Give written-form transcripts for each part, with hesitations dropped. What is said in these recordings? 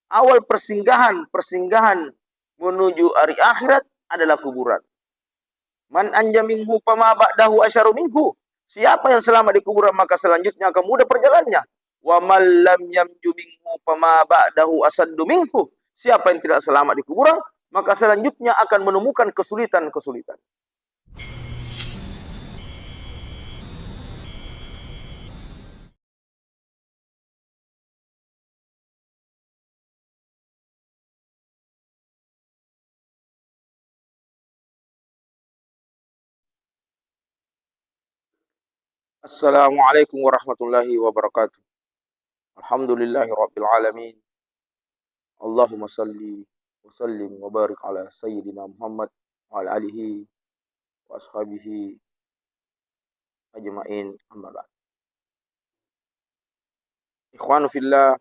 awal persinggahan menuju hari akhirat adalah kuburan. Man anja minhu fama ba'dahu asyaru minhu. Siapa yang selamat di kuburan maka selanjutnya akan mudah perjalanannya. Wa man lam yamju minhu fama ba'dahu asaddu minhu. Siapa yang tidak selamat di kuburan maka selanjutnya akan menemukan kesulitan-kesulitan. Assalamualaikum warahmatullahi wabarakatuh. Alhamdulillahi rabbil alamin. Allahumma salli wa sallim wa barik ala sayyidina Muhammad wa ala alihi wa ashabihi ajma'in amma ba'd. Ikhwanu fillah,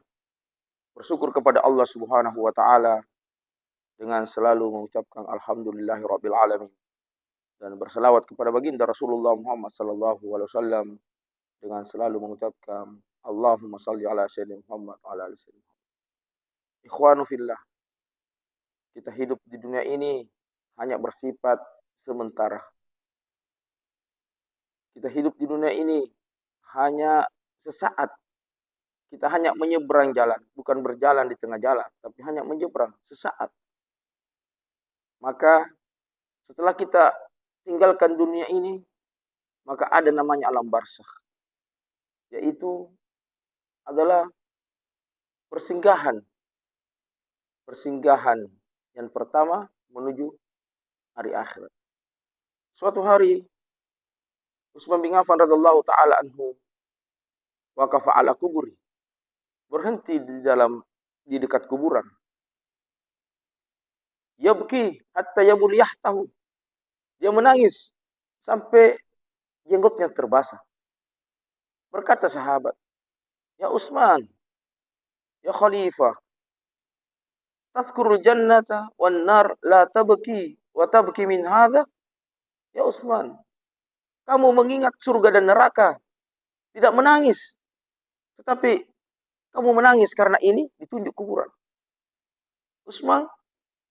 bersyukur kepada Allah Subhanahu wa taala dengan selalu mengucapkan alhamdulillahi rabbil alamin dan berselawat kepada baginda Rasulullah Muhammad sallallahu alaihi wasallam dengan selalu mengucapkan Allahumma salli ala sayyidina Muhammad wa ala ali sayyidina Muhammad. Ikhwanu fillah, kita hidup di dunia ini hanya bersifat sementara. Kita hidup di dunia ini hanya sesaat. Kita hanya menyeberang jalan, bukan berjalan di tengah jalan, tapi hanya menyeberang sesaat. Maka setelah kita tinggalkan dunia ini, maka ada namanya alam barzakh, yaitu adalah persinggahan yang pertama menuju hari akhirat. Suatu hari Utsman bin Affan radhiyallahu taala anhu waqafa ala kuburi, berhenti di dekat kuburan. Yabki hatta yabul yahtahu, dia menangis sampai jenggotnya terbasah. Berkata sahabat, "Ya Utsman, ya Khalifah, tadhkurul jannata wan nar la tabki wa tabki min hadha?" Ya Utsman, kamu mengingat surga dan neraka, tidak menangis. Tetapi kamu menangis karena ini, ditunjuk kuburan. Utsman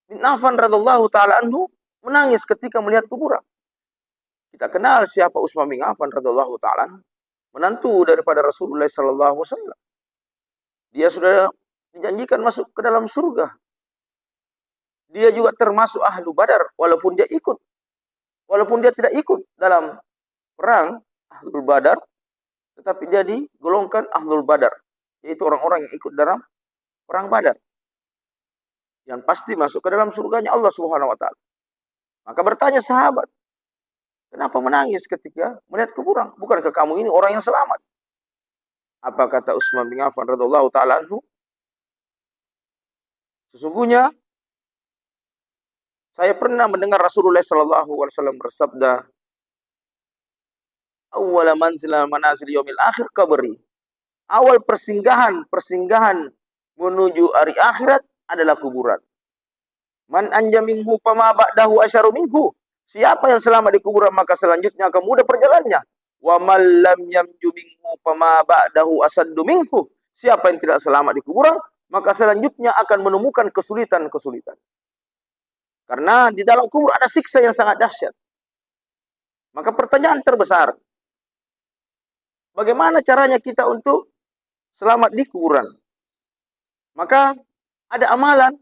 bin Affan radhiyallahu taala anhu menangis ketika melihat kuburan. Kita kenal siapa Utsman bin Affan radhiyallahu taala, menantu daripada Rasulullah sallallahu alaihi wasallam. Dia sudah dijanjikan masuk ke dalam surga. Dia juga termasuk ahlu Badar walaupun dia tidak ikut dalam perang ahlul Badar, tetapi dia digolongkan ahlul Badar, yaitu orang-orang yang ikut dalam perang Badar, yang pasti masuk ke dalam surganya Allah Subhanahu wa taala. Maka bertanya sahabat, kenapa menangis ketika melihat kuburan? Bukankah kamu ini orang yang selamat? Apa kata Utsman bin Affan radhiyallahu taala anhu? Sesungguhnya saya pernah mendengar Rasulullah sallallahu alaihi wasallam bersabda, "Awwala manazil yaumil akhir qabri." Awal persinggahan menuju hari akhirat adalah kuburan. Man anja minhu fama ba'dahu asyaru minhu. Siapa yang selamat di kuburan maka selanjutnya akan mudah perjalanannya. Wa man lam yamju minhu fama ba'dahu asaddu minhu. Siapa yang tidak selamat di kuburan maka selanjutnya akan menemukan kesulitan-kesulitan. Karena di dalam kubur ada siksa yang sangat dahsyat. Maka pertanyaan terbesar, bagaimana caranya kita untuk selamat di kuburan? Maka ada amalan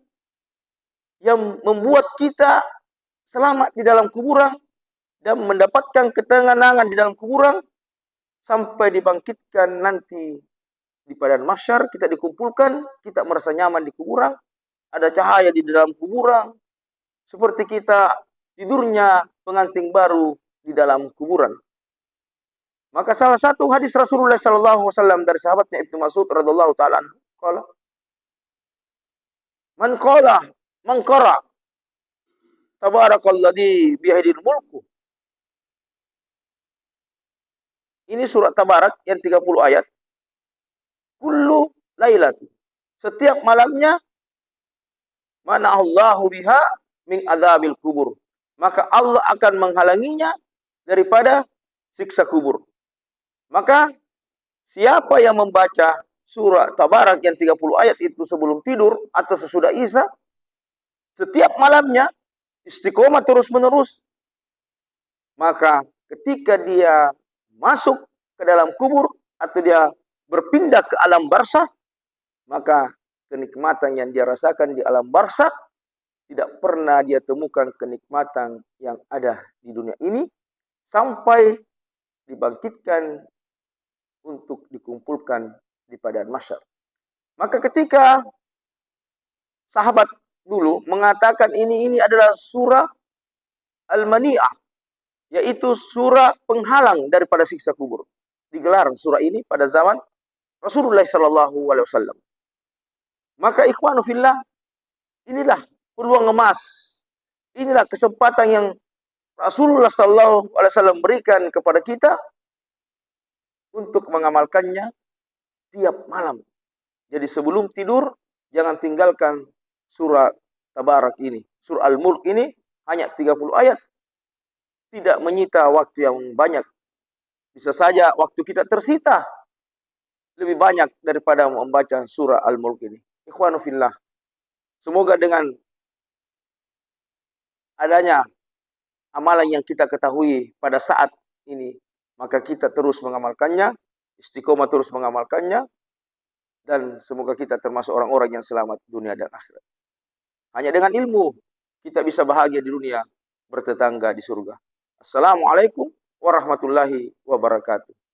yang membuat kita selamat di dalam kuburan dan mendapatkan ketenangan di dalam kuburan sampai dibangkitkan nanti di padang mahsyar. Kita dikumpulkan, kita merasa nyaman di kuburan, ada cahaya di dalam kuburan, seperti kita tidurnya pengantin baru di dalam kuburan. Maka salah satu hadis Rasulullah sallallahu alaihi wasallam dari sahabatnya Ibnu Mas'ud radhiyallahu taala anhu, Man qara tabarakalladzi biyadil mulku. Ini surat Tabarak yang 30 ayat. Kullu lailati, setiap malamnya, mana Allahu biha min adzabil kubur, maka Allah akan menghalanginya daripada siksa kubur. Maka siapa yang membaca surah Tabarak yang 30 ayat itu sebelum tidur atau sesudah Isya, setiap malamnya istiqomah terus-menerus, maka ketika dia masuk ke dalam kubur atau dia berpindah ke alam barzakh, maka kenikmatan yang dia rasakan di alam barzakh tidak pernah dia temukan kenikmatan yang ada di dunia ini sampai dibangkitkan untuk dikumpulkan di padang mahsyar. Maka ketika sahabat dulu mengatakan ini adalah surah Al-Mani'ah, yaitu surah penghalang daripada siksa kubur. Digelar surah ini pada zaman Rasulullah SAW. Maka ikhwanu fillah, inilah peluang emas. Inilah kesempatan yang Rasulullah SAW berikan kepada kita untuk mengamalkannya tiap malam. Jadi sebelum tidur, jangan tinggalkan surah Tabarak ini. Surah Al-Mulk ini hanya 30 ayat. Tidak menyita waktu yang banyak. Bisa saja waktu kita tersita lebih banyak daripada membaca surah Al-Mulk ini. Ikhwanu fillah, semoga dengan adanya amalan yang kita ketahui pada saat ini, maka kita terus mengamalkannya, istiqomah terus mengamalkannya, dan semoga kita termasuk orang-orang yang selamat dunia dan akhirat. Hanya dengan ilmu kita bisa bahagia di dunia, bertetangga di surga. Assalamualaikum warahmatullahi wabarakatuh.